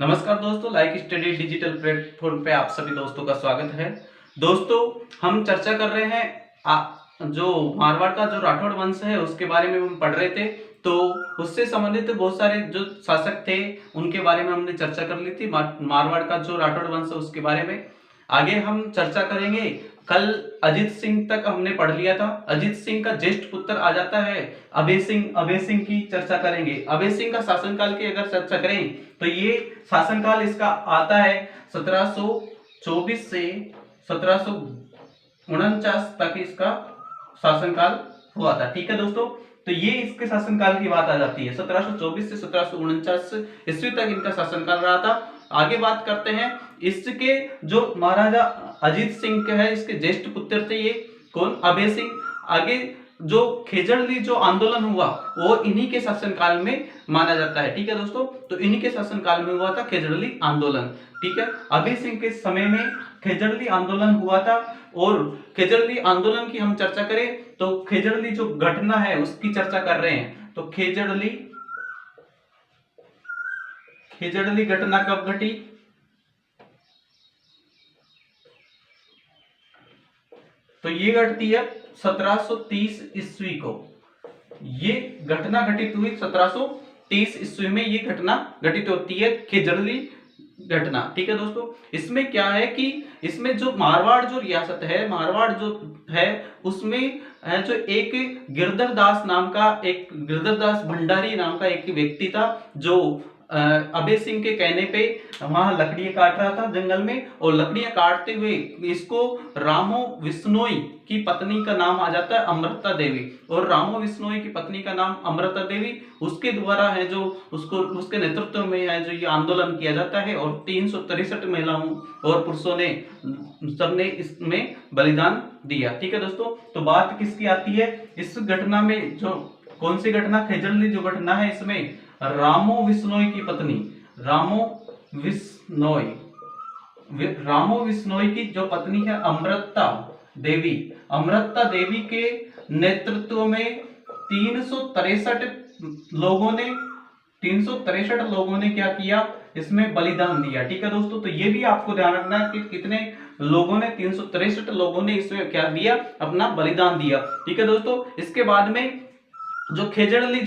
नमस्कार दोस्तों, like study digital platform पे आप सभी दोस्तों का स्वागत है। दोस्तों, हम चर्चा कर रहे हैं जो मारवाड़ का जो राठौड़ वंश है उसके बारे में हम पढ़ रहे थे। तो उससे संबंधित बहुत सारे जो शासक थे उनके बारे में हमने चर्चा कर ली थी। मारवाड़ का जो राठौड़ वंश है उसके बारे में आगे हम चर्चा करेंगे। कल अजीत सिंह तक हमने पढ़ लिया था। अजीत सिंह का ज्येष्ठ पुत्र आ जाता है अभय सिंह। अभय सिंह की चर्चा करेंगे। अभय सिंह का शासनकाल की अगर चर्चा करें तो ये शासनकाल इसका आता है 1724 से 1749 तक इसका शासनकाल हुआ था। ठीक है दोस्तों, तो ये इसके शासनकाल की बात आ जाती है। 1724 से 1749 ईस्वी तक इनका शासनकाल रहा था। आगे बात करते हैं इसके जो महाराजा अजीत सिंह के है, इसके ज्येष्ठ पुत्र थे ये कौन? अभय सिंह। आगे जो खेजड़ली जो आंदोलन हुआ वो इन्हीं के शासनकाल में माना जाता है। ठीक है दोस्तों, तो इन्हीं के शासनकाल में हुआ था खेजड़ली आंदोलन। ठीक है, अभय सिंह के समय में खेजड़ली आंदोलन हुआ था। और खेजड़ली आंदोलन की हम चर्चा करें तो खेजड़ली जो घटना है उसकी चर्चा कर रहे हैं। तो खेजड़ली घटना कब घटी? तो ये घटती है 1730 ईस्वी को। ये घटना घटित हुई 1730 ईस्वी में। ये घटना घटित होती है खेजड़ली घटना। ठीक है दोस्तों, इसमें क्या है कि इसमें जो मारवाड़ जो रियासत है, मारवाड़ जो है उसमें जो एक गिरधर दास भंडारी नाम का एक व्यक्ति था जो अभय सिंह के कहने पे वहां लकड़ियां काट रहा था जंगल में। और लकड़ियां काटते हुए इसको रामो विश्नोई की पत्नी का नाम आ जाता है अमृता देवी। और रामो विश्नोई की पत्नी का नाम अमृता देवी, उसके द्वारा है जो उसके नेतृत्व में है जो ये आंदोलन किया जाता है। और 363 महिलाओं और पुरुषों ने सबने इसमें बलिदान दिया। ठीक है दोस्तों, तो बात किसकी आती है इस घटना में? जो कौन सी घटना? खेजड़ली जो घटना है इसमें रामो विश्नोई की पत्नी रामो विश्नोई की जो पत्नी है अमृता देवी के नेतृत्व में 363 लोगों ने क्या किया? इसमें बलिदान दिया। ठीक है दोस्तों, तो ये भी आपको ध्यान रखना है कि कितने लोगों ने, 363 लोगों ने इसमें क्या दिया? अपना बलिदान दिया। ठीक है दोस्तों, इसके बाद में जो खेजड़ली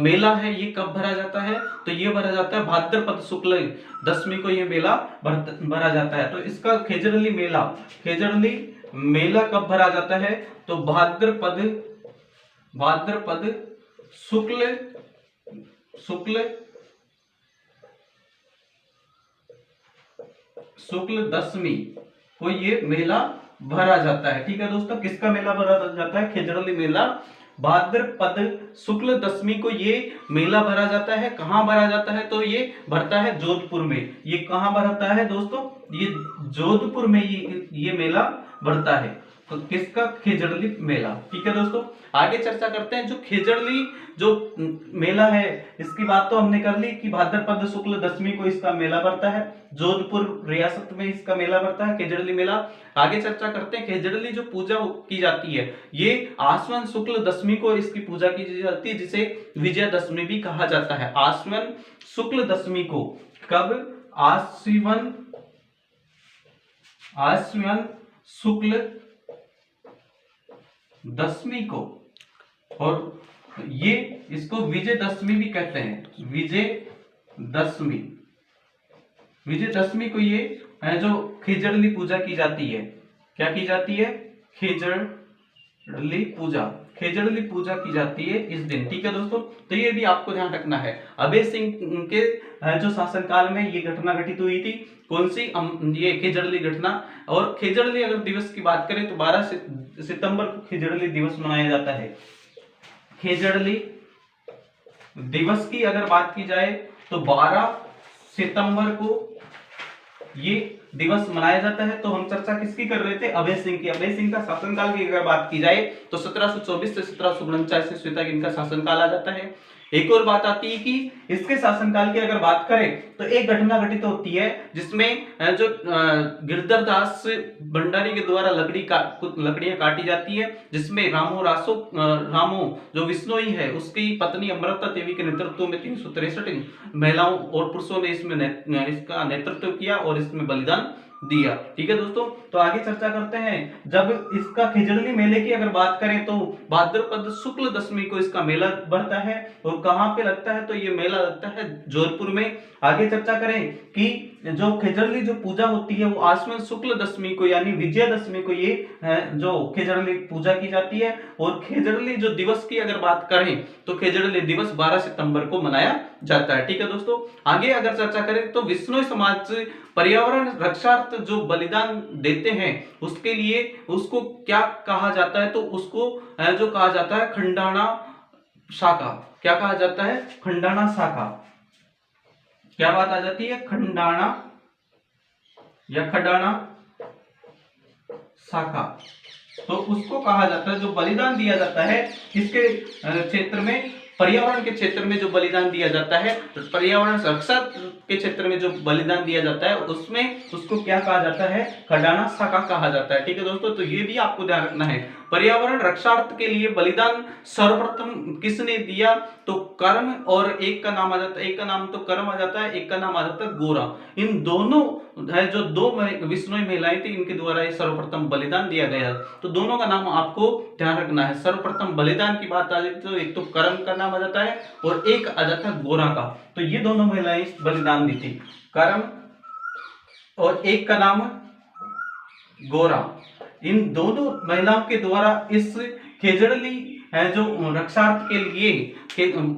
मेला है ये कब भरा जाता है? तो ये भरा जाता है भाद्रपद शुक्ल दशमी को ये मेला भरा जाता है। तो इसका खेजड़ली मेला कब भरा जाता है? तो भाद्रपद शुक्ल दशमी को ये मेला भरा जाता है। ठीक है दोस्तों, किसका मेला भरा जाता है? खेजड़ली मेला। भाद्रपद शुक्ल दशमी को ये मेला भरा जाता है। कहां भरा जाता है? तो ये भरता है जोधपुर में। ये कहां भरता है दोस्तों? ये जोधपुर में ये मेला भरता है। तो किसका? खेजड़ली मेला। ठीक है दोस्तों, आगे चर्चा करते हैं। जो खेजड़ली जो मेला है इसकी बात तो हमने कर ली कि भाद्रपद शुक्ल दशमी को इसका मेला भरता है। जोधपुर रियासत में इसका मेला भरता है खेजड़ली मेला। आगे चर्चा करते हैं खेजड़ली जो पूजा की जाती है ये आश्विन शुक्ल दशमी को इसकी पूजा की जाती है, जिसे विजयदशमी भी कहा जाता है। आश्विन शुक्ल दशमी को कब? आश्विन शुक्ल दशमी को। और ये इसको विजयदशमी भी कहते हैं। विजयदशमी को ये है जो खेजड़ली पूजा की जाती है। क्या की जाती है? खेजड़ली पूजा की जाती है इस दिन। ठीक है दोस्तों, तो ये भी आपको ध्यान रखना है। अभय सिंह के जो शासनकाल में ये घटना घटित हुई थी। कौन सी? ये खेजड़ली घटना। और खेजड़ली अगर दिवस की बात करें तो 12 सितंबर को खेजड़ली दिवस मनाया जाता है। खेजड़ली दिवस की अगर बात की जाए तो 12 सितंबर को ये दिवस मनाया जाता है। तो हम चर्चा किसकी कर रहे थे? अभय सिंह की। अभय सिंह का शासनकाल की अगर बात की जाए तो 1724 से 1749 ईस्वी तक इनका शासनकाल आ जाता है। एक और बात आती है कि इसके शासनकाल की अगर बात करें तो एक घटना घटित होती है जिसमें जो गिरधर दास भंडारी के द्वारा लकड़ियां काटी जाती है, जिसमें रामो जो विश्नोई है उसकी पत्नी अमृता देवी के नेतृत्व में 363 महिलाओं और पुरुषों ने इसमें इसका नेतृत्व किया और इसमें बलिदान दिया। ठीक है दोस्तों, तो आगे चर्चा करते हैं। जब इसका खिजड़ली मेले की अगर बात करें तो भाद्रपद शुक्ल दशमी को इसका मेला बढ़ता है और कहां पे लगता है, तो ये मेला लगता है जोधपुर में। आगे चर्चा करें कि जो खिजड़ली जो पूजा होती है वो आश्विन शुक्ल दशमी को यानी विजयादशमी को ये जो खिजड़ली पूजा की जाती है। और खिजड़ली जो दिवस की अगर बात करें तो खिजड़ली दिवस 12 सितंबर को मनाया जाता है। ठीक है दोस्तों, आगे अगर चर्चा करें तो विश्नोई समाज पर्यावरण रक्षार्थ जो बलिदान देते हैं उसके लिए उसको क्या कहा जाता है, तो उसको जो कहा जाता है खंडाना शाखा। क्या कहा जाता है? खंडाना शाखा। क्या बात आ जाती है? खंडाना या खंडाना शाखा, तो उसको कहा जाता है जो बलिदान दिया जाता है किसके क्षेत्र में, पर्यावरण के क्षेत्र में जो बलिदान दिया जाता है, तो पर्यावरण रक्षा के क्षेत्र में जो बलिदान दिया जाता है उसमें उसको क्या कहा जाता है? खंडाना शाखा कहा जाता है। ठीक है दोस्तों, तो ये भी आपको ध्यान रखना है। पर्यावरण रक्षार्थ के लिए बलिदान सर्वप्रथम किसने दिया? तो कर्म, और एक का नाम आ जाता है, एक का नाम तो कर्म आ जाता है, एक का नाम आ जाता है गोरा। इन दोनों है जो दो विश्नोई महिलाएं थी इनके द्वारा ये सर्वप्रथम बलिदान दिया गया। तो दोनों का नाम आपको ध्यान रखना है। सर्वप्रथम बलिदान की बात आ जाती है तो एक तो कर्म का नाम आ जाता है और एक आ जाता है गोरा का। तो ये दोनों महिलाएं बलिदान दी थी, कर्म और एक का नाम गोरा। इन दोनों महिलाओं के द्वारा इस खेजड़ली है जो रक्षार्थ के लिए,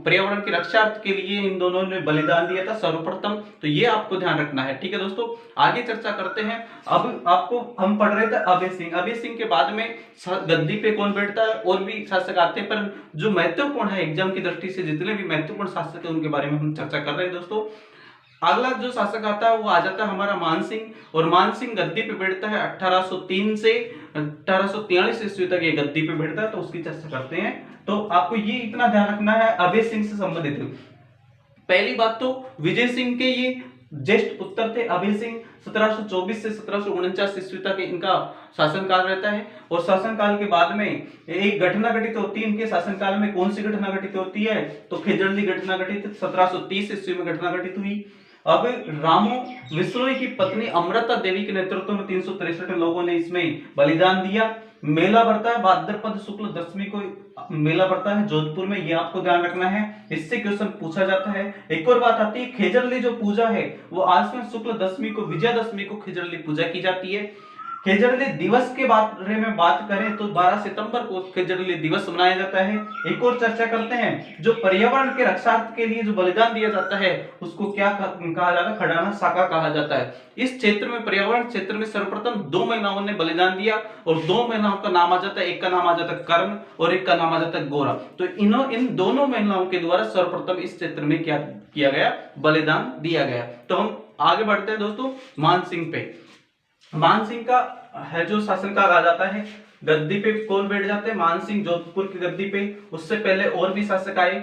पर्यावरण के रक्षार्थ के लिए इन दोनों ने बलिदान दिया था सर्वप्रथम। तो ये आपको ध्यान रखना है। ठीक है दोस्तों, आगे चर्चा करते हैं। अब आपको हम पढ़ रहे थे अभय सिंह। अभय सिंह के बाद में गद्दी पे कौन बैठता है, और भी शासक आते हैं, पर जो महत्वपूर्ण है एग्जाम की दृष्टि से जितने भी महत्वपूर्ण शासक है उनके बारे में हम चर्चा कर रहे हैं दोस्तों। अगला जो शासक आता है वो आ जाता है हमारा मानसिंह, और मानसिंह गद्दी पे बैठता है 1803 से 1843 ईस्वी तक ये गद्दी पे बैठता है, तो उसकी चर्चा करते हैं। तो आपको ये इतना ध्यान रखना है अभय सिंह से संबंधित। पहली बात तो विजय सिंह के ये ज्येष्ठ पुत्र थे अभय सिंह। 1724 से 1749 ईस्वी तक इनका शासनकाल रहता है। और शासनकाल के बाद में एक घटना घटित होती है इनके शासनकाल में। कौन सी घटना घटित होती है? तो खिजड़ली घटना घटित 1730 ईस्वी में घटना घटित हुई। अब रामो विश्नोई की पत्नी अमृता देवी के नेतृत्व में 363 लोगों ने इसमें बलिदान दिया। मेला बढ़ता है भाद्रपद शुक्ल दशमी को मेला बढ़ता है जोधपुर में, ये आपको ध्यान रखना है, इससे क्वेश्चन पूछा जाता है। एक और बात आती है खिजड़ली जो पूजा है वो आश्विन शुक्ल दशमी को विजयादशमी को खिजड़ली पूजा की जाती है। खिजड़ली दिवस के बारे में बात करें तो 12 सितंबर को खिजड़ली दिवस मनाया जाता है। एक और चर्चा करते हैं, जो पर्यावरण के रक्षार्थ के लिए जो बलिदान दिया जाता है उसको क्या कहा जाता है? खंडाना शाखा कहा जाता है। इस क्षेत्र में, पर्यावरण क्षेत्र में सर्वप्रथम दो महिलाओं ने बलिदान दिया, और दो महिलाओं का नाम आ जाता है, एक का नाम आ जाता है कर्म और एक का नाम आ जाता है गोरा। तो इन दोनों महिलाओं के द्वारा सर्वप्रथम इस क्षेत्र में क्या किया गया? बलिदान दिया गया। तो हम आगे बढ़ते हैं दोस्तों मानसिंह पे। मानसिंह का है जो शासनकाल आ जाता है, गद्दी पे कौन बैठ जाते हैं? मानसिंह जोधपुर की गद्दी पे। उससे पहले और भी शासक आए,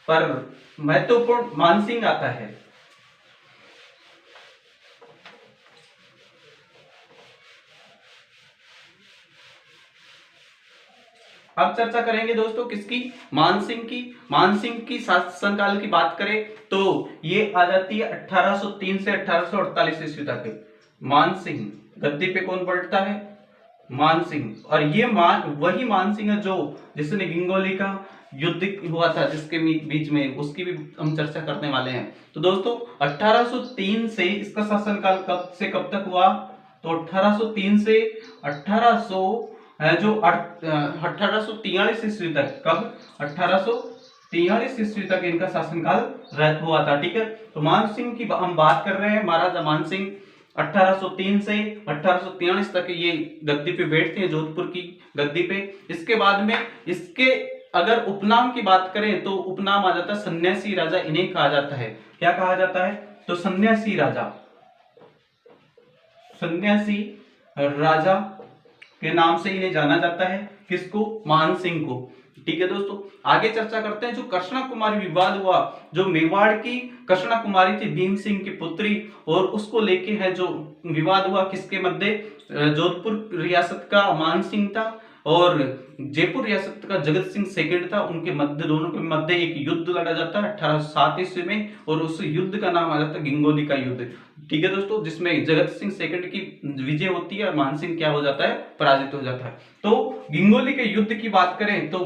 पर महत्वपूर्ण मानसिंह आता है। अब चर्चा करेंगे दोस्तों किसकी? मानसिंह की। मानसिंह की शासनकाल की बात करें तो ये आ जाती है 1803 से 1848 ईस्वी तक। मानसिंह गद्दी पे कौन बैठता है? मानसिंह। और ये वही मानसिंह है जो जिसने गिंगोली का युद्ध हुआ था जिसके बीच में, उसकी भी हम चर्चा करने वाले हैं। तो दोस्तों 1803 से इसका शासनकाल कब से कब तक हुआ? तो 1803 से 1843 ईस्वी तक। कब? 1843 ईस्वी तक इनका शासनकाल हुआ था। ठीक है, तो मानसिंह की हम बात कर रहे हैं। महाराजा मानसिंह 1803 से 1843 तक ये गद्दी पे बैठते हैं, जोधपुर की गद्दी पे। इसके बाद में इसके अगर उपनाम की बात करें तो उपनाम आ जाता है सन्यासी राजा। इन्हें कहा जाता है, क्या कहा जाता है? तो सन्यासी राजा। सन्यासी राजा के नाम से इन्हें जाना जाता है। किसको? मानसिंह को। ठीक है दोस्तों, आगे चर्चा करते हैं। जो कृष्णा कुमारी विवाद हुआ, जो मेवाड़ की कृष्णा कुमारी थी भीम सिंह की पुत्री, और उसको लेके है जो विवाद हुआ, किसके मध्य, जोधपुर रियासत का मान सिंह था और जयपुर रियासत का जगत सिंह सेकंड था, उनके मध्य, दोनों के मध्य एक युद्ध लड़ा जाता है 1807 ईस्वी में, और उस युद्ध का नाम आ जाता है गिंगोली का युद्ध। ठीक है दोस्तों, जिसमें जगत सिंह सेकंड की विजय होती है और मान सिंह क्या हो जाता है, पराजित हो जाता है। तो गिंगोली के युद्ध की बात करें तो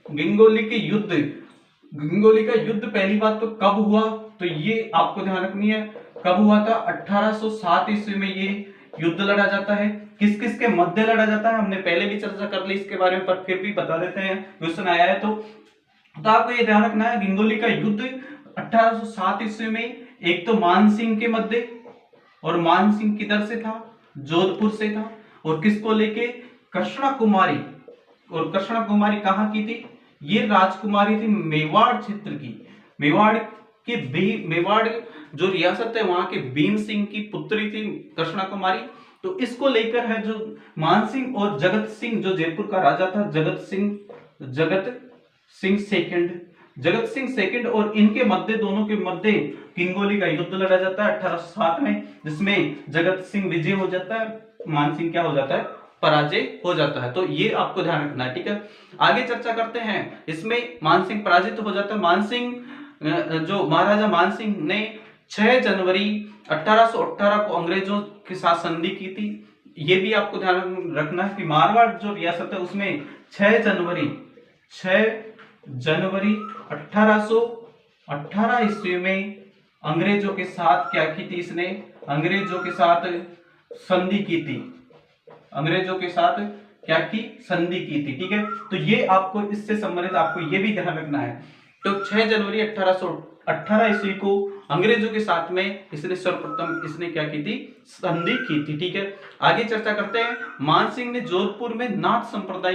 गिंगोली का युद्ध पहली बात तो कब हुआ, तो ये आपको ध्यान रखनी है, कब हुआ था, 1807 ईस्वी में ये युद्ध लड़ा जाता है। किस किस के मध्य लड़ा जाता है, हमने पहले भी चर्चा कर ली इसके बारे में, पर फिर भी बता देते हैं, क्वेश्चन आया है तो आपको ये ध्यान रखना है, गिंगोली का युद्ध 1807 ईस्वी में एक तो मान सिंह के मध्य, और मान सिंह किधर से था, जोधपुर से था, और किसको लेके, कृष्णा कुमारी, और कृष्णा कुमारी कहाँ की थी, ये राजकुमारी थी मेवाड़ क्षेत्र की, मेवाड़ जो रियासत है वहां के भीम सिंह की पुत्री थी कृष्णा कुमारी। तो इसको लेकर है जो मान सिंह और जगत सिंह, जो जयपुर का राजा था, जगत सिंह सेकंड और इनके मध्य, दोनों के मध्य किंगोली का युद्ध लड़ा जाता है 1807 में, जिसमें जगत सिंह विजय हो जाता है, मान सिंह क्या हो जाता है, पराजय हो जाता है। तो ये आपको ध्यान रखना है, ठीक है। आगे चर्चा करते हैं, इसमें मान सिंह पराजित हो जाता है। मान सिंह, जो महाराजा मान सिंह ने 6 जनवरी 1818 को अंग्रेजों के साथ संधि की थी। ये भी आपको ध्यान रखना है कि मारवाड़ जो रियासत है उसमें 6 जनवरी 1818 ईस्वी में अंग्रेजों के साथ क्या की थी, इसने अंग्रेजों के साथ संधि की थी, अंग्रेजों के साथ क्या की, संधि की थी। ठीक है, तो ये आपको इससे संबंधित आपको ये भी ध्यान रखना है। तो 6 जनवरी 1818 ईस्वी को अंग्रेजों के साथ में इसने सर्वप्रथम इसने क्या की थी, संधि की थी। ठीक है, आगे चर्चा करते हैं। मान सिंह ने जोधपुर में नाथ संप्रदाय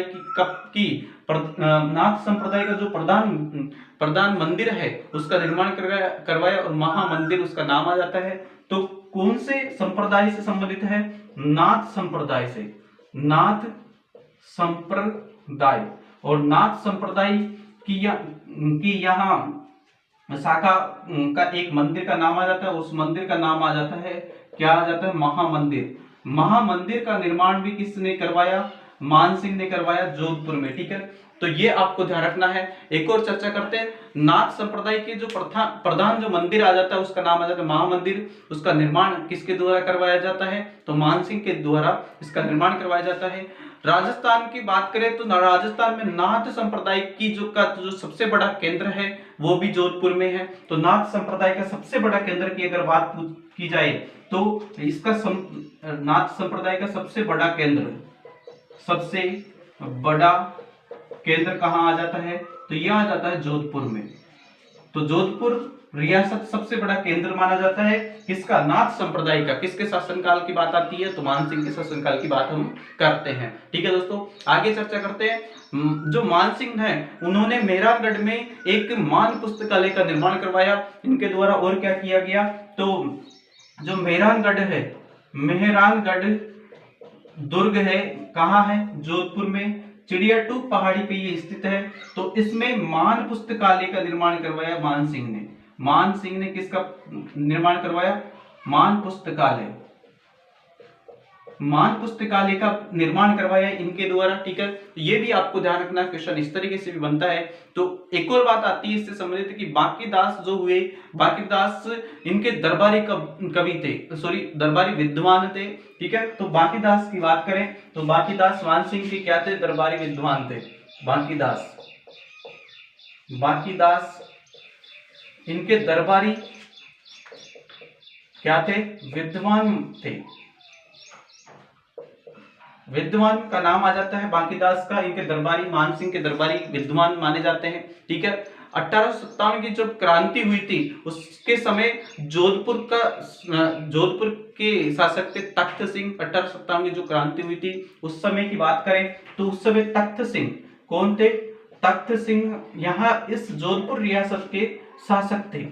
नाथ संप्रदाय का जो प्रधान मंदिर है उसका निर्माण करवाया और महामंदिर उसका नाम आ जाता है। तो कौन से संप्रदाय से संबंधित है, नाथ संप्रदाय से, नाथ संप्रदाय, और नाथ संप्रदाय की यहाँ शाखा का एक मंदिर का नाम आ जाता है, उस मंदिर का नाम आ जाता है, क्या आ जाता है, महामंदिर। महामंदिर का निर्माण भी किसने करवाया, मान सिंह ने करवाया जोधपुर में। ठीक है, तो ये आपको ध्यान रखना है। एक और चर्चा करते हैं, नाथ संप्रदाय के जो प्रधान जो मंदिर आ जाता है उसका नाम आ जाता है महामंदिर। उसका निर्माण किसके द्वारा करवाया जाता है, तो मान सिंह के द्वारा इसका निर्माण करवाया जाता है। राजस्थान की बात करें तो राजस्थान में नाथ संप्रदाय की जो सबसे बड़ा केंद्र है वो भी जोधपुर में है। तो नाथ संप्रदाय का सबसे बड़ा केंद्र की अगर बात की जाए तो इसका नाथ संप्रदाय का सबसे बड़ा केंद्र कहाँ आ जाता है, तो यह आ जाता है जोधपुर में। तो जोधपुर रियासत सबसे बड़ा केंद्र माना जाता है किसका, नाथ संप्रदाय का। किसके शासनकाल की बात आती है, तो मान सिंह के शासनकाल की बात हम करते हैं। ठीक है दोस्तों, आगे चर्चा करते हैं। जो मान सिंह है उन्होंने मेहरानगढ़ में एक मान पुस्तकालय का निर्माण करवाया इनके द्वारा। और क्या किया गया, तो जो मेहरानगढ़ है, मेहरानगढ़ दुर्ग है, कहाँ है, जोधपुर में, चिड़ियाटूप पहाड़ी पे ये स्थित है। तो इसमें मान पुस्तकालय का निर्माण करवाया मान सिंह ने। मान सिंह ने किसका निर्माण करवाया, मान पुस्तकालय का निर्माण करवाया इनके द्वारा। ठीक है, ये भी आपको ध्यान रखना, क्वेश्चन इस तरीके से भी बनता है। तो एक और बात आती है इससे संबंधित कि बांकीदास जो हुए, बांकीदास इनके दरबारी कवि थे, दरबारी विद्वान थे। ठीक है, तो बांकीदास की बात करें तो बांकीदास मान सिंह के क्या थे, दरबारी विद्वान थे। बांकीदास इनके दरबारी क्या थे, विद्वान थे। विद्वान का नाम आ जाता है बांकीदास का, इनके दरबारी, मान सिंह के दरबारी विद्वान माने जाते हैं। ठीक है, 1857 की जब क्रांति हुई थी उसके समय जोधपुर के शासक थे तख्त सिंह। 1857 की जो क्रांति हुई थी उस समय की बात करें तो उस समय तख्त सिंह कौन थे, तख्त सिंह यहाँ इस जोधपुर रियासत के शासक थे।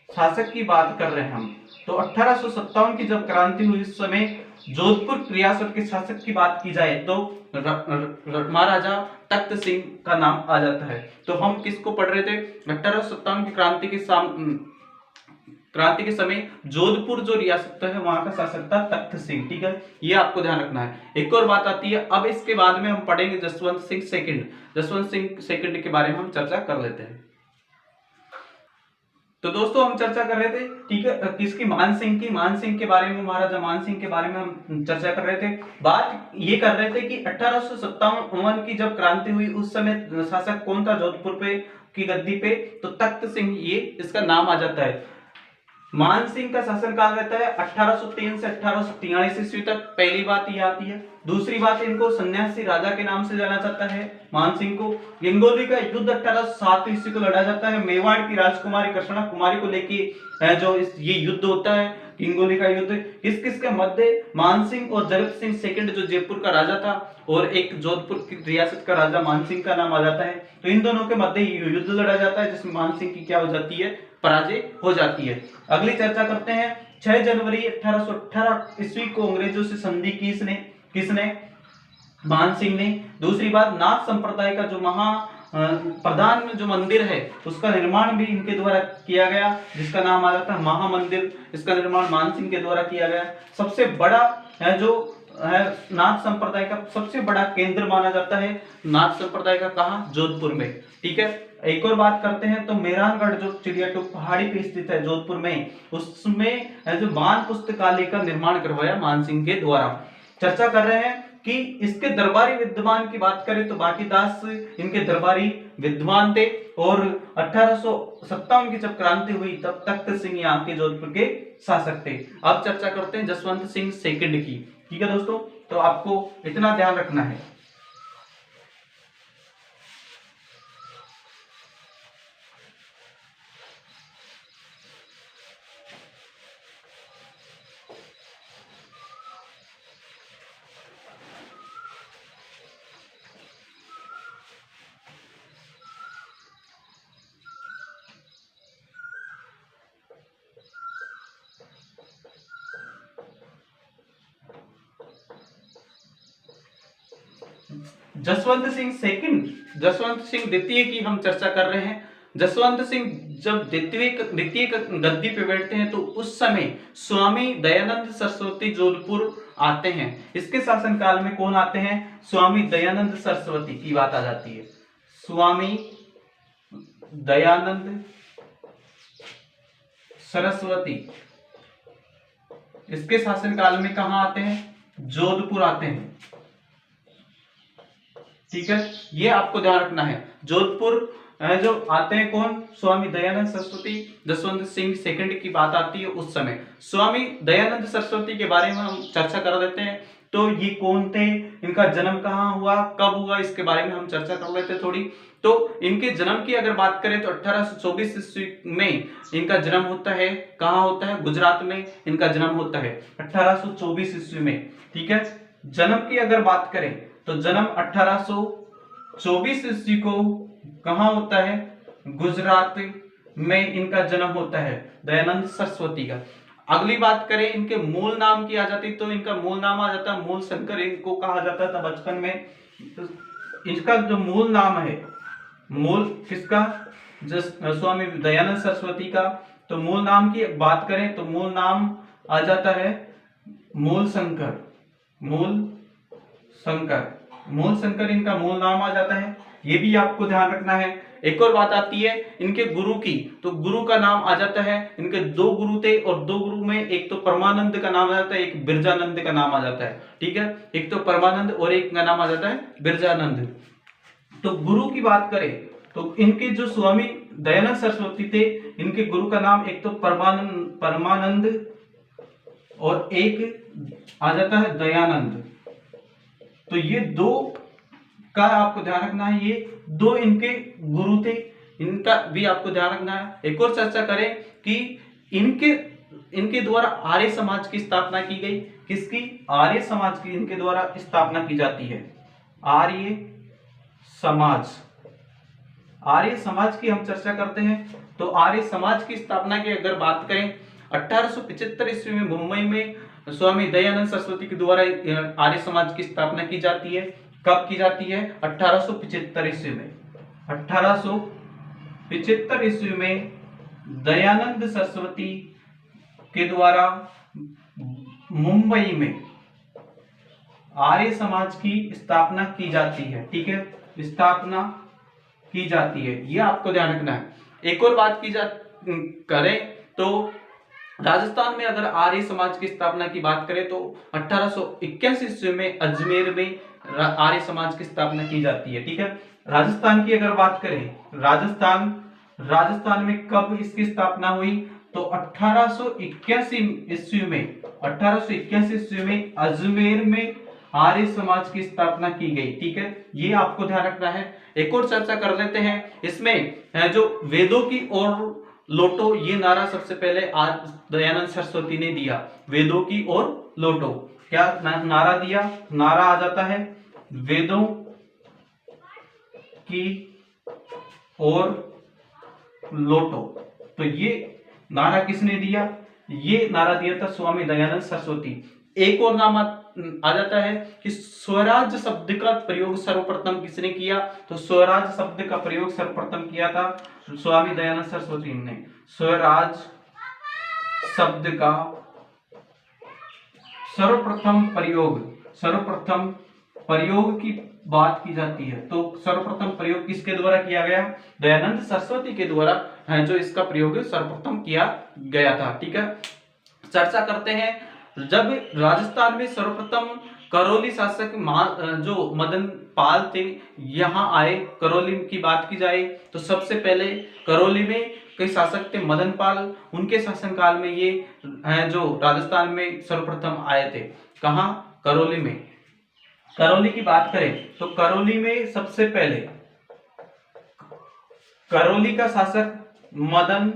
शासक की बात कर रहे हैं हम। तो 1857 की जब क्रांति हुई उस समय जोधपुर रियासत के शासक की बात की जाए तो महाराजा तख्त सिंह का नाम आ जाता है। तो हम किसको पढ़ रहे थे, 1857 की क्रांति के समय जोधपुर जो रियासत है वहां का शासक था तख्त सिंह। ठीक है, ये आपको ध्यान रखना है। एक और बात आती है, अब इसके बाद में हम पढ़ेंगे जसवंत सिंह सेकंड। जसवंत सिंह सेकंड के बारे में हम चर्चा कर लेते हैं। तो दोस्तों हम चर्चा कर रहे थे, ठीक है, किसकी, मान सिंह के बारे में, महाराजा मान सिंह के बारे में हम चर्चा कर रहे थे। बात ये कर रहे थे कि 1857 की जब क्रांति हुई उस समय शासक कौन था जोधपुर पे की गद्दी पे, तो तख्त सिंह, ये इसका नाम आ जाता है। मान सिंह का शासनकाल रहता है 1803 से 1843 ईस्वी तक। पहली बात ये आती है। दूसरी बात, इनको सन्यासी राजा के नाम से जाना जाता है मान सिंह को। गंगोली का युद्ध 1807 ईस्वी को लड़ा जाता है। मेवाड़ की राजकुमारी कृष्णा कुमारी को लेके जो ये युद्ध होता है, गंगोली का युद्ध, किस किस के मध्य, मान सिंह और जगत सिंह सेकंड जो जयपुर का राजा था और एक जोधपुर की रियासत का राजा मान सिंह का नाम आ जाता है। तो इन दोनों के मध्य युद्ध लड़ा जाता है जिसमें मान सिंह की क्या हो जाती है, पराजय हो जाती है। अगली चर्चा करते हैं। 6 जनवरी 1818 ईस्वी को अंग्रेजों से संधि किसने, मान सिंह ने। दूसरी बात, नाथ संप्रदाय का जो प्रधान जो मंदिर है उसका निर्माण भी इनके द्वारा किया गया, जिसका नाम आ जाता है महामंदिर। इसका निर्माण मान सिंह के द्वारा किया गया। सबसे बड़ा है जो है नाथ संप्रदाय का सबसे बड़ा केंद्र माना जाता है नाथ संप्रदाय का, कहाँ, जोधपुर में। ठीक है, एक और बात करते हैं तो मेहरानगढ़ जो चिड़ियाटूप पहाड़ी पे स्थित है जोधपुर में, उसमें जो मान पुस्तकालय का निर्माण करवाया मान सिंह के द्वारा। चर्चा कर रहे हैं कि इसके दरबारी विद्वान की बात करें तो बाकीदास इनके दरबारी विद्वान थे, और 1857 की जब क्रांति हुई तब तख्त सिंह यहाँ के जोधपुर के शासक थे। अब चर्चा करते हैं जसवंत सिंह सेकंड की। ठीक है दोस्तों, तो आपको इतना ध्यान रखना है। जसवंत सिंह सेकंड, जसवंत सिंह द्वितीय की हम चर्चा कर रहे हैं। जसवंत सिंह जब द्वितीय गद्दी पे बैठते हैं तो उस समय स्वामी दयानंद सरस्वती जोधपुर आते हैं। इसके शासनकाल में कौन आते हैं, स्वामी दयानंद सरस्वती की बात आ जाती है। स्वामी दयानंद सरस्वती इसके शासनकाल में कहां आते हैं, जोधपुर आते हैं। ठीक है, ये आपको ध्यान रखना है। जोधपुर जो आते हैं कौन, स्वामी दयानंद सरस्वती। जसवंत सिंह सेकंड की बात आती है उस समय। स्वामी दयानंद सरस्वती के बारे में हम चर्चा कर लेते हैं। तो ये कौन थे, इनका जन्म कहाँ हुआ, कब हुआ, इसके बारे में हम चर्चा कर लेते हैं थोड़ी। तो इनके जन्म की अगर बात करें तो 1824 ईस्वी में इनका जन्म होता है। कहाँ होता है, गुजरात में इनका जन्म होता है 1824 ईस्वी में। ठीक है, जन्म की अगर बात करें तो जन्म 1824 ईस्वी को कहां होता है, गुजरात में इनका जन्म होता है दयानंद सरस्वती का। अगली बात करें इनके मूल नाम की आ जाती तो इनका मूल नाम आ जाता है मूल शंकर, इनको कहा जाता था बचपन में। तो इसका जो मूल नाम है, मूल किसका, स्वामी दयानंद सरस्वती का, तो मूल नाम की बात करें तो मूल नाम आ जाता है मूल शंकर। मूल शंकर इनका मूल नाम आ जाता है, ये भी आपको ध्यान रखना है। एक और बात आती है इनके गुरु की, तो गुरु का नाम आ जाता है, इनके 2 गुरु थे और 2 गुरु में एक तो परमानंद का नाम आ जाता है, एक बिरजानंद का नाम आ जाता है। ठीक है, एक तो परमानंद और एक का नाम आ जाता है बिरजानंद। तो गुरु की बात करें तो इनके जो स्वामी दयानंद सरस्वती थे, इनके गुरु का नाम एक तो परमानंद और एक आ जाता है दयानंद। तो ये 2 का आपको ध्यान रखना है, ये 2 इनके गुरु थे, इनका भी आपको ध्यान रखना है। एक और चर्चा करें कि इनके द्वारा आर्य समाज की स्थापना की गई। किसकी, आर्य समाज की इनके द्वारा स्थापना की जाती है। आर्य समाज की हम चर्चा करते हैं। तो आर्य समाज की स्थापना की अगर बात करें 1875 ईस्वी में मुंबई में स्वामी दयानंद सरस्वती के द्वारा आर्य समाज की स्थापना की जाती है। कब की जाती है? 1875 ईस्वी में। 1875 ईस्वी में दयानंद सरस्वती के द्वारा मुंबई में आर्य समाज की स्थापना की जाती है। ठीक है, स्थापना की जाती है, ये आपको ध्यान रखना है। एक और बात करें तो राजस्थान में अगर आर्य समाज की स्थापना की बात करें तो 1881 ईस्वी में अजमेर में आर्य समाज की स्थापना की जाती है। ठीक है, राजस्थान की अगर बात करें, राजस्थान में कब इसकी स्थापना हुई तो 1881 ईस्वी में, 1881 ईस्वी में अजमेर में आर्य समाज की स्थापना की गई। ठीक है, ये आपको ध्यान रखना है। एक और चर्चा कर लेते हैं इसमें, जो वेदों की ओर लौटो, ये नारा सबसे पहले दयानंद सरस्वती ने दिया। वेदों की ओर लौटो, क्या नारा दिया? नारा आ जाता है वेदों की ओर लौटो। तो ये नारा किसने दिया? ये नारा दिया था स्वामी दयानंद सरस्वती। एक और नाम आ जाता है कि स्वराज शब्द का प्रयोग सर्वप्रथम किसने किया? तो स्वराज शब्द का प्रयोग सर्वप्रथम किया था स्वामी दयानंद सरस्वती ने। स्वराज शब्द का सर्वप्रथम प्रयोग की बात की जाती है तो सर्वप्रथम प्रयोग किसके द्वारा किया गया? दयानंद सरस्वती के द्वारा है जो इसका प्रयोग सर्वप्रथम किया गया था। ठीक है, चर्चा करते हैं। जब राजस्थान में सर्वप्रथम करौली शासक जो मदन पाल थे यहाँ आए, करौली की बात की जाए तो सबसे पहले करौली में कई शासक थे मदन पाल, उनके शासनकाल में ये हैं जो राजस्थान में सर्वप्रथम आए थे। कहाँ? करौली में। करौली की बात करें तो करौली में सबसे पहले करौली का शासक मदन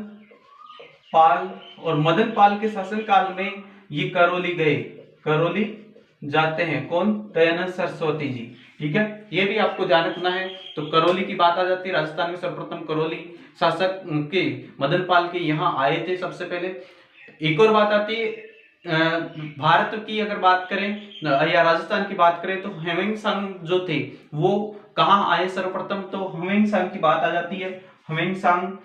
पाल, और मदन पाल के शासनकाल में ये करौली जाते हैं। कौन? दयानंद सरस्वती जी। ठीक है, ये भी आपको ध्यान रखना है। तो करौली की बात आ जाती है, राजस्थान में सर्वप्रथम करौली शासक के मदन पाल के यहाँ आए थे सबसे पहले। एक और बात आती है, भारत की अगर बात करें या राजस्थान की बात करें तो ह्वेनसांग जो थे वो कहाँ आए सर्वप्रथम? तो ह्वेनसांग की बात आ जाती है। ह्वेनसांग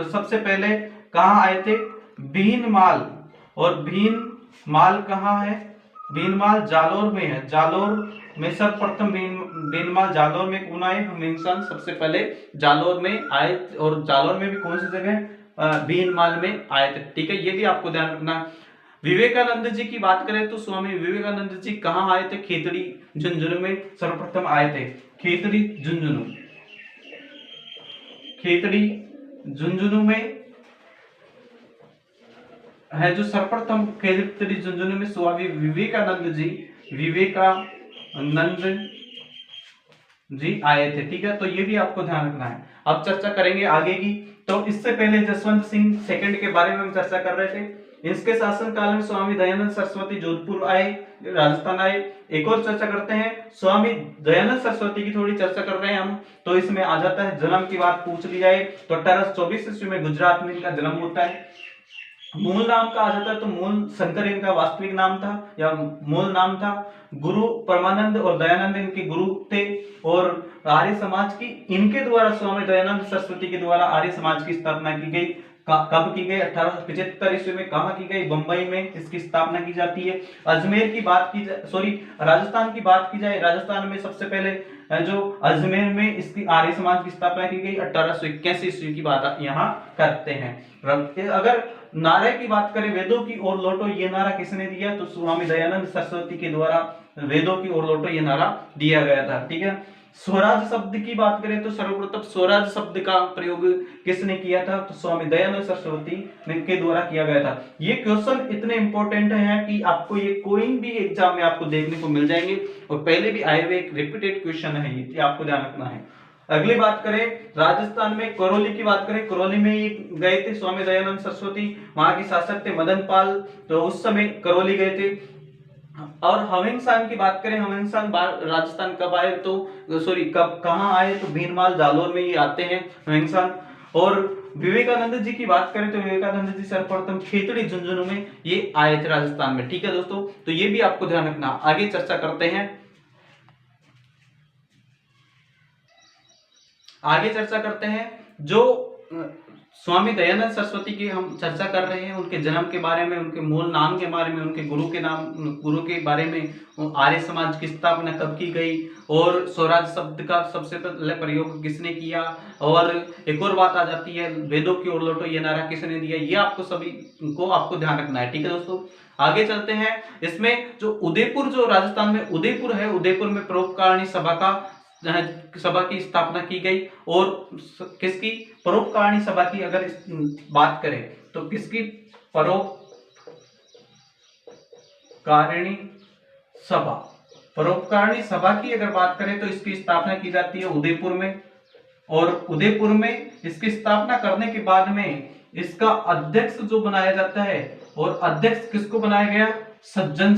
सबसे पहले कहाँ आए थे? भीनमाल। और भीनमाल कहाँ है? भीनमाल जालोर में है। जालोर में सर्वप्रथम भीनमाल जालोर में कौन आए? ह्वेनसांग सबसे पहले जालोर में आए, और जालोर में भी कौन सी जगह? भीनमाल में आए थे। ठीक है, ये भी आपको ध्यान रखना। विवेकानंद जी की बात करें तो स्वामी विवेकानंद जी कहाँ आए थे? खेतड़ी झुंझुनू में सर्वप्रथम आए थे। खेतड़ी झुंझुनू में है जो सर्वप्रथम खेतड़ी झुंझुनू में स्वामी विवेकानंद जी आए थे। ठीक है, तो ये भी आपको ध्यान रखना है। अब चर्चा करेंगे आगे की। तो इससे पहले जसवंत सिंह सेकंड के बारे में हम चर्चा कर रहे थे। इसके शासन काल में स्वामी दयानंद सरस्वती जोधपुर आए, राजस्थान आए। एक और चर्चा करते हैं, स्वामी दयानंद सरस्वती की थोड़ी चर्चा कर रहे हैं हम। तो इसमें आ जाता है जन्म की बात पूछ ली जाए तो 1824 ईस्वी में गुजरात में इनका जन्म होता है। मूल नाम का आ जाता है तो मूल शंकर इनका वास्तविक नाम था या मूल नाम था। गुरु परमानंद और दयानंद इनके गुरु थे, और आर्य समाज की इनके द्वारा स्वामी दयानंद सरस्वती के द्वारा आर्य समाज की स्थापना की गई। कब की गई? 1875 ईस्वी में। कहाँ की गई? बंबई में इसकी स्थापना की जाती है। अजमेर की बात की राजस्थान की बात की जाए, राजस्थान में सबसे पहले जो अजमेर में इसकी आर्य समाज की स्थापना की गई 1881 ईस्वी की बात यहाँ करते हैं। अगर नारे की बात करें, वेदों की ओर लौटो, ये नारा किसने दिया? तो स्वामी दयानंद सरस्वती के द्वारा वेदों की ओर लौटो ये नारा दिया गया था। ठीक है, स्वराज शब्द की बात करें तो सर्वप्रथम स्वराज शब्द का प्रयोग किसने किया था? तो स्वामी दयानंद सरस्वती के द्वारा किया गया था। ये क्वेश्चन इतने इंपॉर्टेंट हैं कि आपको ये कोई भी एग्जाम में आपको देखने को मिल जाएंगे, और पहले भी आए हुए एक रिपीटेड क्वेश्चन है, ये आपको ध्यान रखना है। अगली बात करें, राजस्थान में करौली की बात करें, करौली में ये गए थे स्वामी दयानंद सरस्वती, वहां के शासक थे मदन पाल, तो उस समय करौली गए थे। और ह्वेनसांग की बात करें, ह्वेनसांग राजस्थान कब आए तो कब कहाँ आए? तो भीनमाल जालोर में ये आते हैं ह्वेनसांग। और विवेकानंद जी की बात करें तो विवेकानंद जी सर्वप्रथम खेतड़ी झुंझुनू में ये आए थे राजस्थान में। ठीक है दोस्तों, तो ये भी आपको ध्यान रखना। आगे चर्चा करते हैं, जो स्वामी दयानंद सरस्वती की हम चर्चा कर रहे हैं, उनके जन्म के बारे में, उनके मूल नाम के बारे में, उनके गुरु के बारे में, आर्य समाज की स्थापना कब की गई, और स्वराज शब्द का सबसे पहले प्रयोग किसने किया, और एक और बात आ जाती है वेदों की ओर लौटो ये नारा किसने दिया। ये आपको सभी को आपको ध्यान रखना है। ठीक है दोस्तों, आगे चलते हैं। इसमें जो उदयपुर, जो राजस्थान में उदयपुर है, उदयपुर में परोपकारिणी सभा की स्थापना की गई। और किसकी परोपकारिणी सभा की अगर बात करें तो किसकी परोपकारिणी सभा की अगर बात करें तो इसकी स्थापना की जाती है उदयपुर में। और उदयपुर में इसकी स्थापना करने के बाद में इसका अध्यक्ष जो बनाया जाता है, और अध्यक्ष किसको बनाया गया, सज्जन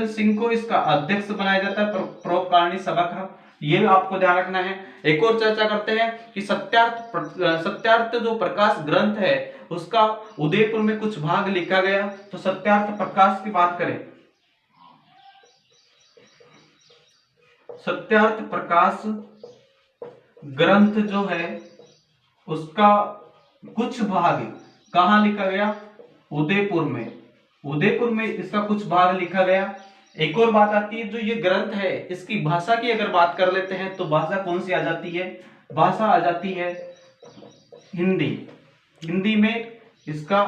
सिंह को इसका अध्यक्ष बनाया जाता है परोपकारिणी सभा का। ये आपको ध्यान रखना है। एक और चर्चा करते हैं कि सत्यार्थ जो प्रकाश ग्रंथ है उसका उदयपुर में कुछ भाग लिखा गया। तो सत्यार्थ प्रकाश की बात करें, सत्यार्थ प्रकाश ग्रंथ जो है उसका कुछ भाग कहां लिखा गया, उदयपुर में इसका कुछ भाग लिखा गया। एक और बात आती है, जो ये ग्रंथ है इसकी भाषा की अगर बात कर लेते हैं तो भाषा कौन सी आ जाती है, भाषा आ जाती है हिंदी में इसका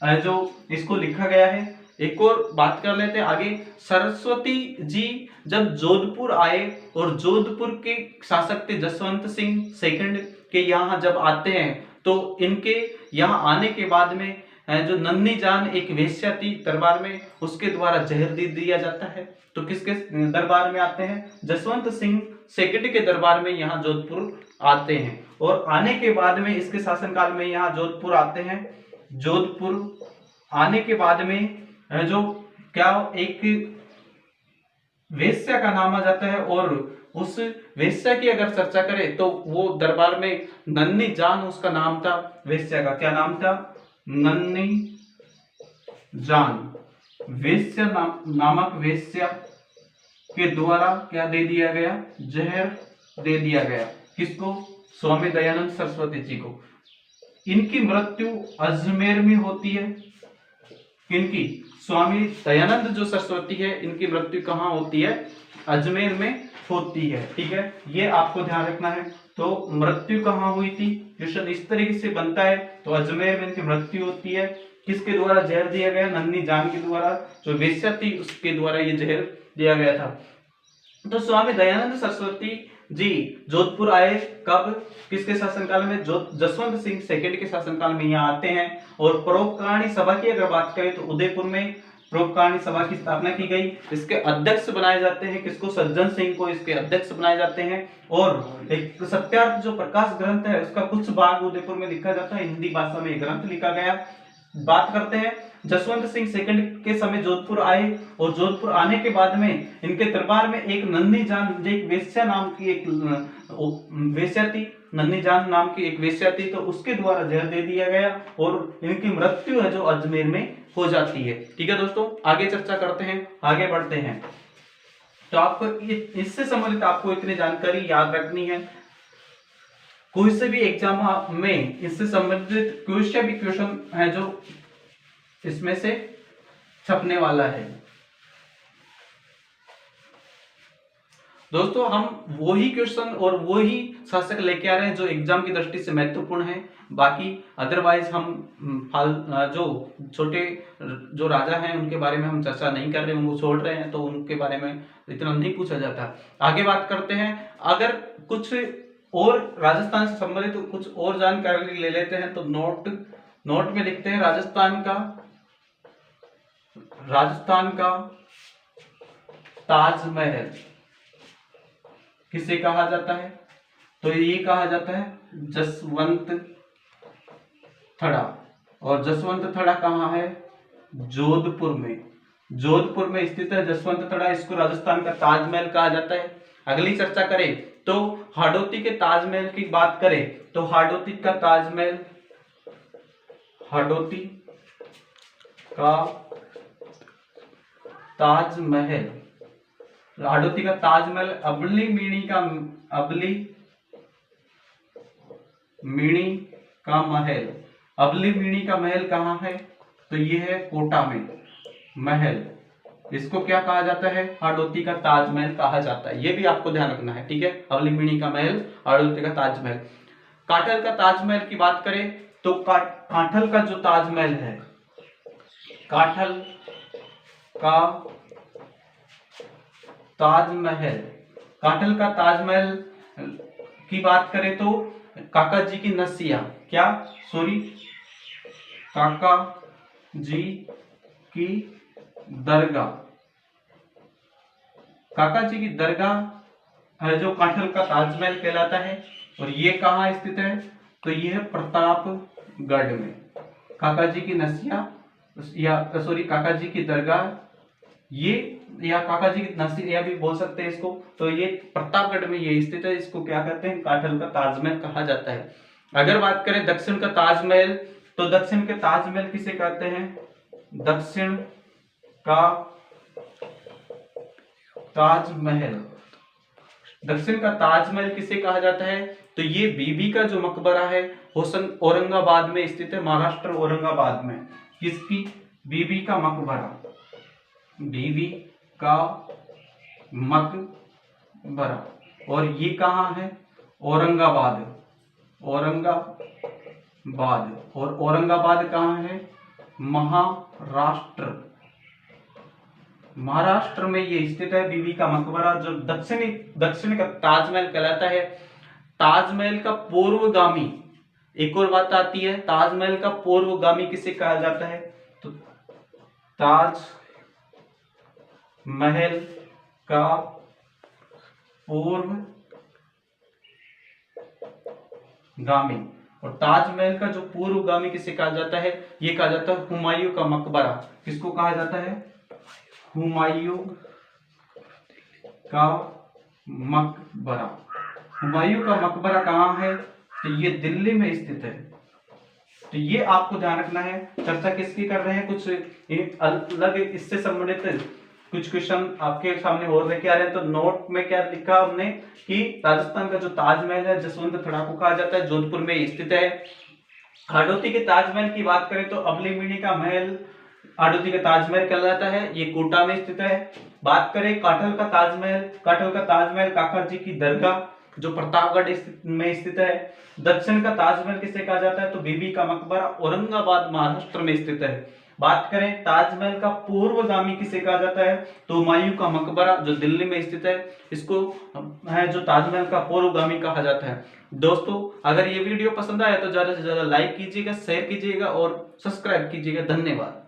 जो इसको लिखा गया है। एक और बात कर लेते हैं आगे। सरस्वती जी जब जोधपुर आए और जोधपुर के शासक थे जसवंत सिंह सेकंड के यहाँ जब आते हैं तो इनके यहाँ आने के बाद में जो नन्ही जान एक वेश्या थी दरबार में, उसके द्वारा जहर दे दिया जाता है। तो किसके दरबार में आते हैं, जसवंत सिंह सेकंड के दरबार में यहाँ जोधपुर आते हैं। और आने के बाद में इसके शासनकाल में यहाँ जोधपुर आते हैं। जोधपुर आने के बाद में जो क्या एक वेश्या का नाम आ जाता है, और उस वेश्या की अगर चर्चा करें तो वो दरबार में नन्ही जान उसका नाम था, वेश्या का क्या नाम था, नन्ही जान। वेश्या नामक वेश्या के द्वारा क्या दे दिया गया, जहर दे दिया गया। किसको, स्वामी दयानंद सरस्वती जी को। इनकी मृत्यु अजमेर में होती है। किनकी, स्वामी दयानंद जो सरस्वती है इनकी मृत्यु कहाँ होती है, अजमेर में होती है। ठीक है, ये आपको ध्यान रखना है। तो मृत्यु कहाँ हुई थी, क्वेश्चन इस तरीके से बनता है। तो अजमेर में इनकी मृत्यु होती है। किसके द्वारा जहर दिया गया, नन्ही जान के द्वारा, जो वेश्या थी उसके द्वारा ये जहर दिया गया था। तो स्वामी दयानंद सरस्वती जी जोधपुर आए कब, किसके शासनकाल में, जसवंत सिंह सेकंड के शासनकाल में यहाँ आते हैं। और परोपकारिणी सभा की अगर बात करें तो उदयपुर में परोपकारिणी सभा की स्थापना की गई। इसके अध्यक्ष बनाए जाते हैं किसको, सज्जन सिंह को इसके अध्यक्ष बनाए जाते हैं। और एक सत्यार्थ जो प्रकाश ग्रंथ है उसका कुछ भाग उदयपुर में लिखा जाता है, हिंदी भाषा में ग्रंथ लिखा गया। बात करते हैं, जसवंत सिंह सेकंड के समय जोधपुर आए, और जोधपुर आने के बाद में इनके दरबार में एक नन्ही जान, एक वेश्या नाम की एक वेश्या थी, नन्ही जान नाम की एक वेश्या थी, तो उसके द्वारा जहर दे दिया गया और इनकी मृत्यु है जो अजमेर में हो जाती है। ठीक है दोस्तों, आगे चर्चा करते हैं, आगे बढ़ते हैं। तो आपको इससे संबंधित आपको इतनी जानकारी याद रखनी है। कोई से भी एग्जाम में इससे संबंधित क्वेश्चन है जो इसमें से छपने वाला है। दोस्तों हम वही क्वेश्चन और वही शासक लेके आ रहे हैं जो एग्जाम की दृष्टि से महत्वपूर्ण है। बाकी अदरवाइज हम जो छोटे जो राजा हैं उनके बारे में हम चर्चा नहीं कर रहे, उनको छोड़ रहे हैं, तो उनके बारे में इतना नहीं पूछा जाता। आगे बात करते हैं, अगर कुछ और राजस्थान से संबंधित कुछ और जानकारी ले लेते हैं तो नोट में लिखते हैं राजस्थान का ताजमहल किसे कहा जाता है, तो ये कहा जाता है जसवंत थड़ा। और जसवंत थड़ा कहाँ है, जोधपुर में स्थित है जसवंत थड़ा। इसको राजस्थान का ताजमहल कहा जाता है। अगली चर्चा करें तो हाडोती के ताजमहल की बात करें तो हाडोती का ताजमहल, हाडोती का ताजमहल, हाडोती का ताजमहल अबली मिणी का महल, अबली मिणी का महल कहाँ है? तो ये है कोटा में महल। इसको क्या कहा जाता है? हाडोती का ताजमहल कहा जाता है। ये भी आपको ध्यान रखना है, ठीक है। अबली मिणी का महल, हाडोती का ताजमहल। काठल का ताजमहल की बात करें तो काठल का जो ताजमहल है, काठल का ताजमहल, काठल का ताजमहल की बात करें तो काका जी की नसिया, क्या सॉरी, काका जी की दरगाह, काका जी की दरगाह है जो काठल का ताजमहल कहलाता है। और ये कहाँ स्थित है? तो ये है प्रतापगढ़ में। काका जी की नसिया या सॉरी काका जी की दरगाह, ये या काका जी की नसिया भी बोल सकते हैं इसको। तो ये प्रतापगढ़ में ये स्थित है। इसको क्या कहते हैं? काठल का ताजमहल कहा जाता है। अगर बात करें दक्षिण का ताजमहल तो दक्षिण के ताजमहल किसे कहते हैं? दक्षिण का ताजमहल, दक्षिण का ताजमहल किसे कहा जाता है? तो ये बीबी का जो मकबरा है औरंगाबाद में स्थित है, महाराष्ट्र औरंगाबाद में। किसकी? बीबी का मकबरा, बीबी का मकबरा। और ये कहाँ है? औरंगाबाद, औरंगाबाद। और औरंगाबाद कहाँ है? महाराष्ट्र, महाराष्ट्र में ये स्थित है बीबी का मकबरा, जो दक्षिण का ताजमहल कहलाता है। ताजमहल का पूर्वगामी, एक और बात आती है, ताजमहल का पूर्वगामी किसे कहा जाता है? तो ताजमहल का पूर्वगामी, और ताजमहल का जो पूर्वगामी किसे कहा जाता है? ये कहा जाता है हुमायूं का मकबरा। किसको कहा जाता है? हुमायूं का मकबरा। हुमायूं का मकबरा कहाँ है? तो ये दिल्ली में स्थित है। तो ये आपको ध्यान रखना है। चर्चा किसकी कर रहे हैं? कुछ अलग इससे संबंधित कुछ क्वेश्चन आपके सामने और लेके आ रहे हैं। तो नोट में क्या लिखा हमने कि राजस्थान का जो ताजमहल है जसवंत थड़ा को कहा जाता है, जोधपुर में स्थित है। हाडोती के ताजमहल की बात करें तो अबली मिणी का महल हाडोती का ताजमहल कहलाता है, ये कोटा में स्थित है। बात करें काठल का ताजमहल, काठल का ताजमहल काका जी की दरगाह जो प्रतापगढ़ में स्थित है। दक्षिण का ताजमहल किसे कहा जाता है? तो बीबी का मकबरा औरंगाबाद महाराष्ट्र में स्थित है। बात करें ताजमहल का पूर्वगामी किसे कहा जाता है? तो हुमायूं का मकबरा जो दिल्ली में स्थित है, इसको है जो ताजमहल का पूर्वगामी कहा जाता है। दोस्तों अगर ये वीडियो पसंद आया तो ज्यादा से ज्यादा लाइक कीजिएगा, शेयर कीजिएगा और सब्सक्राइब कीजिएगा। धन्यवाद।